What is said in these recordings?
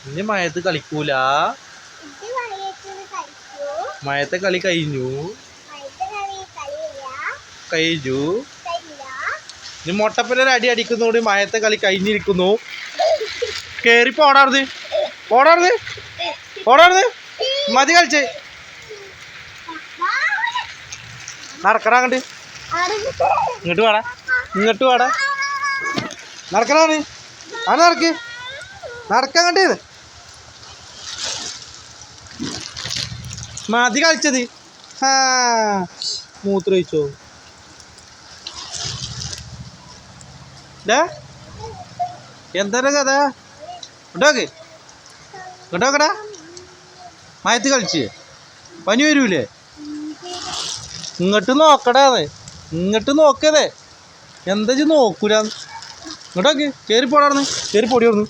ഇനി മഴയത്ത് കളിക്കൂല. മഴത്തെ കളി കഴിഞ്ഞു. ഇനി മൊട്ടപ്പനൊരു അടി അടിക്കുന്നോട് മഴത്തെ കളി കഴിഞ്ഞിരിക്കുന്നു. കേറി പോടാർന്ന് മതി കളിച്ച് നടക്കണ അങ്ങോട്ട്. ഇങ്ങോട്ട് വാടാ നടക്കണാണ്. അത് നടക്കങ്ങട്ട്. മതി കളിച്ചത്. മൂത്രമൊഴിച്ചോ? എന്താണ് കഥ? ഇങ്ങോട്ടോക്കടാ. മയത്ത് കളിച്ച് പനി വരൂലേ? ഇങ്ങോട്ട് നോക്കടാന്ന്. ഇങ്ങോട്ട് നോക്കതേ. എന്താ നോക്കൂല? ഇങ്ങോട്ടോക്ക്. കയറി പോടാർന്ന്. കയറി പൊടിയോർന്ന്.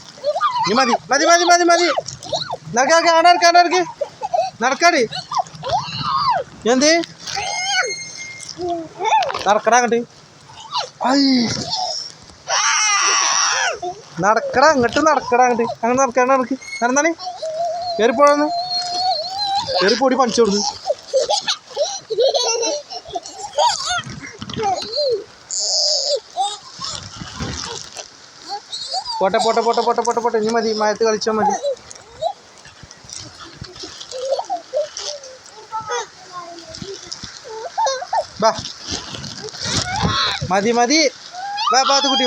നീ മതി മതി മതി മതി മതി. നടക്കാടി. എന്ത് നടക്കടാ അങ്ങോട്ട്. നടക്കടാ അങ്ങോട്ട്. നടക്കടാ അങ്ങോട്ട്. അങ്ങനെ നടക്കണ്ട. നടക്ക്. നടന്നാണ്. കയറിപ്പോടാന്ന്. കയറിപ്പോടി പണിച്ചു കൊടുത്ത്. പോട്ടെ. ഇനി മതി. മയത്ത് കളിച്ചാൽ മതി. വാ മതി. വാ കുട്ടി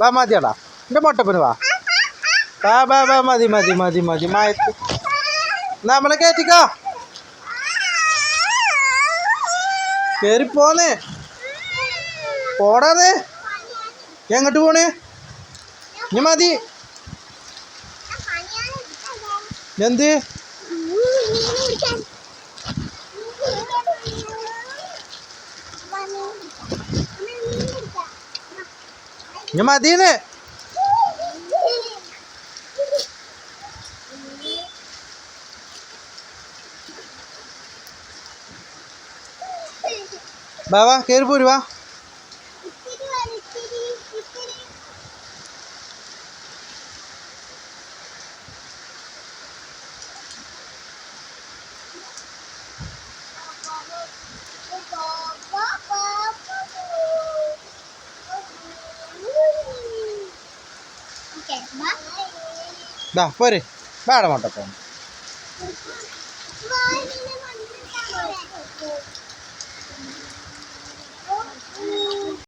വാ മതിയാടാ. എൻ്റെ മൊട്ടപ്പന് വാ മതി മയത്ത് നമ്മളെ കയറ്റിക്കോ. കേറിപ്പോന്നേ. പോടാന്നേ. എങ്ങോട്ട് പോണേ? ഇനി മതി. എന്ത് ഇനി മതിന്ന്. വാ കയറി പോരുവാ. പോരെ. വാട മൊട്ടപ്പോ.